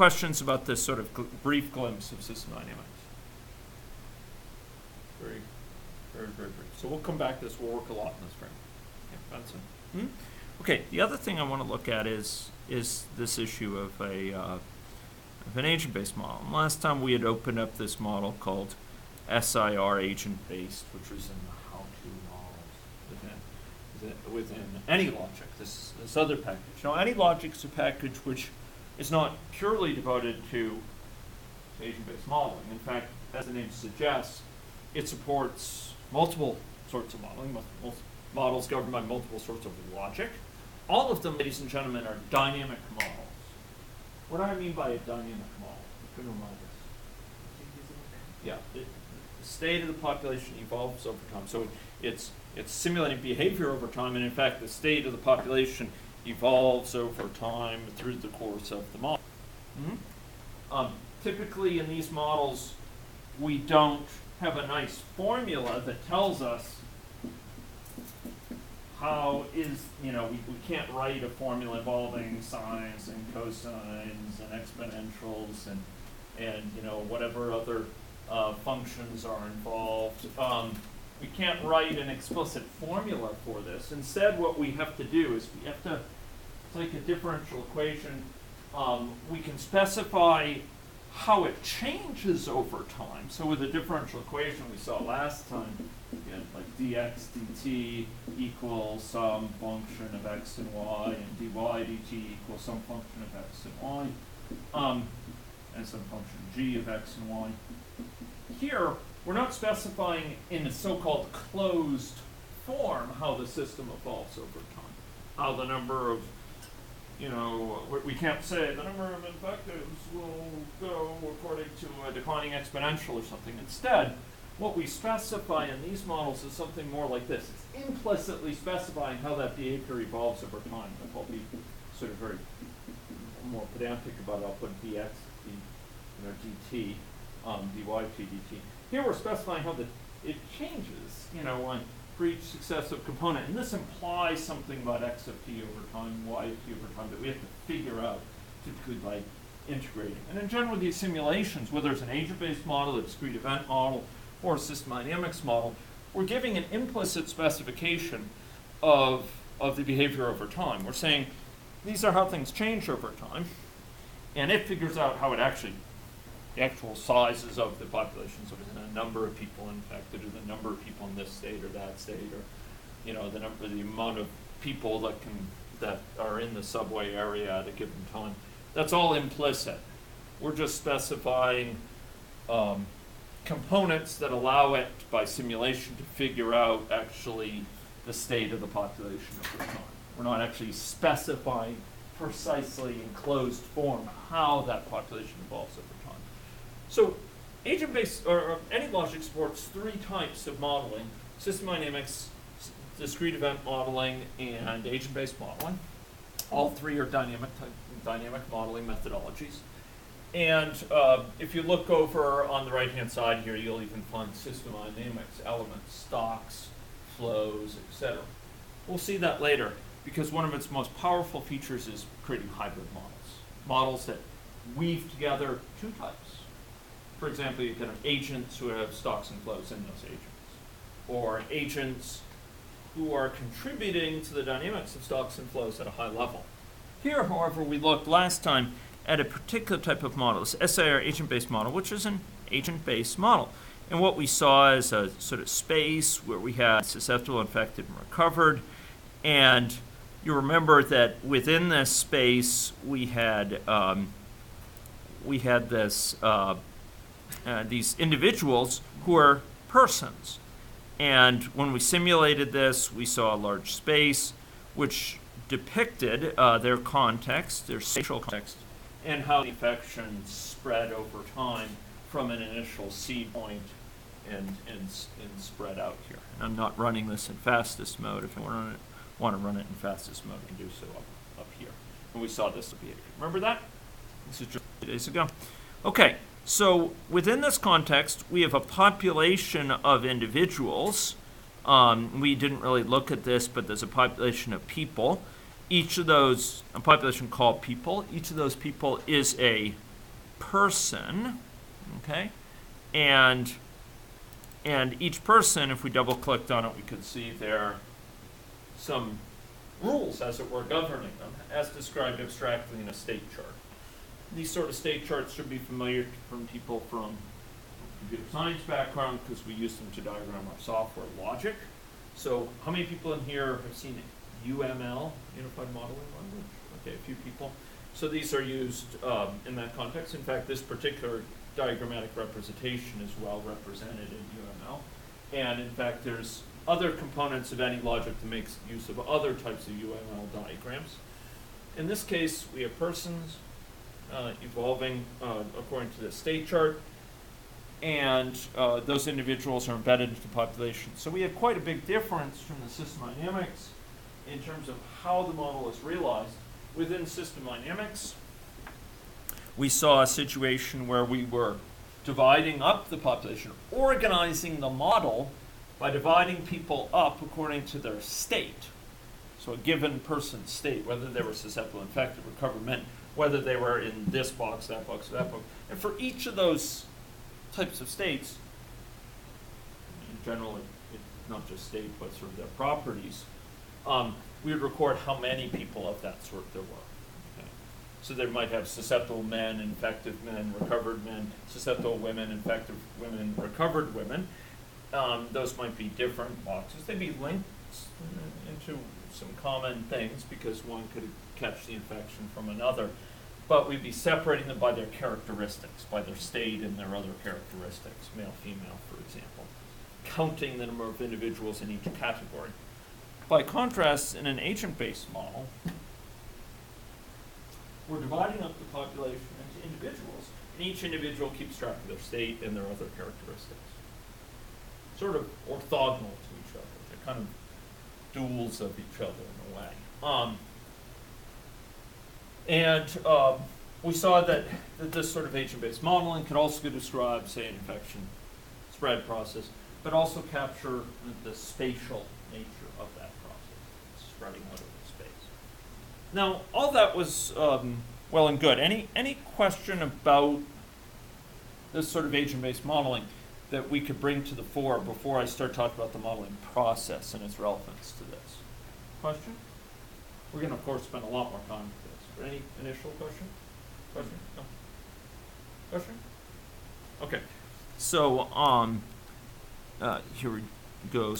questions about this sort of brief glimpse of system dynamics? Very, very, very brief. So we'll come back to this. We'll work a lot in this frame. Yeah, Benson. Okay, the other thing I want to look at is this issue of an agent-based model. And last time we had opened up this model called SIR agent-based, which was in the how-to models within AnyLogic, this other package. Now, AnyLogic is a package which is not purely devoted to agent-based modeling. In fact, as the name suggests, it supports multiple sorts of modeling, multiple models governed by multiple sorts of logic. All of them, ladies and gentlemen, are dynamic models. What do I mean by a dynamic model? You can remind us. Yeah, the state of the population evolves over time. So it's simulating behavior over time, and in fact, the state of the population evolves over time through the course of the model. Typically, in these models, we don't have a nice formula that tells us how is, we can't write a formula involving sines and cosines and exponentials and whatever other functions are involved. We can't write an explicit formula for this. Instead, what we have to do is we have to, it's like a differential equation. We can specify how it changes over time. So with a differential equation we saw last time, again, like dx dt equals some function of x and y, and dy dt equals some function of x and y, and some function g of x and y. Here, we're not specifying in a so-called closed form how the system evolves over time, how the number of we can't say the number of infectives will go according to a declining exponential or something. Instead, what we specify in these models is something more like this. It's implicitly specifying how that behavior evolves over time. I'll be sort of very more pedantic about it. I'll put dx, dt, dy t dt. Here we're specifying how it changes, for each successive component. And this implies something about x of t over time, y of t over time, that we have to figure out, typically by integrating. And in general, these simulations, whether it's an agent-based model, a discrete event model, or a system dynamics model, we're giving an implicit specification of the behavior over time. We're saying, these are how things change over time, and it figures out how it actually, the actual sizes of the population, so the number of people infected, or the number of people in this state or that state, or the amount of people that are in the subway area at a given time. That's all implicit. We're just specifying components that allow it by simulation to figure out actually the state of the population over time. We're not actually specifying precisely in closed form how that population evolves over time. So agent-based or AnyLogic supports three types of modeling: system dynamics, discrete event modeling, and agent-based modeling. All three are dynamic modeling methodologies. And if you look over on the right-hand side here, you'll even find system dynamics, elements, stocks, flows, etc. We'll see that later, because one of its most powerful features is creating hybrid models that weave together two types. For example, you can have agents who have stocks and flows in those agents, or agents who are contributing to the dynamics of stocks and flows at a high level. Here, however, we looked last time at a particular type of model, this SIR agent-based model, which is an agent-based model. And what we saw is a sort of space where we had susceptible, infected, and recovered. And you remember that within this space, we had these individuals who are persons. And when we simulated this, we saw a large space which depicted their context, their spatial context, and how the infection spread over time from an initial seed point and spread out here. And I'm not running this in fastest mode. If I want to run it in fastest mode, I can do so up here. And we saw this behavior. Remember that? This is just 2 days ago. Okay, so within this context, we have a population of individuals. We didn't really look at this, but there's a population of people. Each of those, a population called people, each of those people is a person, okay? And each person, if we double-clicked on it, we could see there are some rules, as it were, governing them, as described abstractly in a state chart. These sort of state charts should be familiar from people from computer science background because we use them to diagram our software logic. So how many people in here have seen UML, Unified Modeling Language? Okay, a few people. So these are used in that context. In fact, this particular diagrammatic representation is well represented in UML. And in fact, there's other components of AnyLogic that makes use of other types of UML diagrams. In this case, we have persons evolving according to the state chart, and those individuals are embedded into the population. So we have quite a big difference from the system dynamics in terms of how the model is realized. Within system dynamics, we saw a situation where we were dividing up the population, organizing the model by dividing people up according to their state. So a given person's state, whether they were susceptible, infected, recovered, meant whether they were in this box, or that box. And for each of those types of states, in general, it's not just state, but sort of their properties, we would record how many people of that sort there were. Okay. So they might have susceptible men, infected men, recovered men, susceptible women, infected women, recovered women. Those might be different boxes. They'd be linked into some common things because one could catch the infection from another. But we'd be separating them by their characteristics, by their state and their other characteristics, male, female, for example, counting the number of individuals in each category. By contrast, in an agent-based model, we're dividing up the population into individuals, and each individual keeps track of their state and their other characteristics. Sort of orthogonal to each other. They're kind of duals of each other in a way. We saw that this sort of agent-based modeling could also describe, say, an infection spread process, but also capture the spatial nature of that process, spreading out over space. Now, all that was well and good. Any question about this sort of agent-based modeling that we could bring to the fore before I start talking about the modeling process and its relevance to this? Question? We're going to, of course, spend a lot more time with this. But any initial question? Question? No? Question? Okay. So, here we go.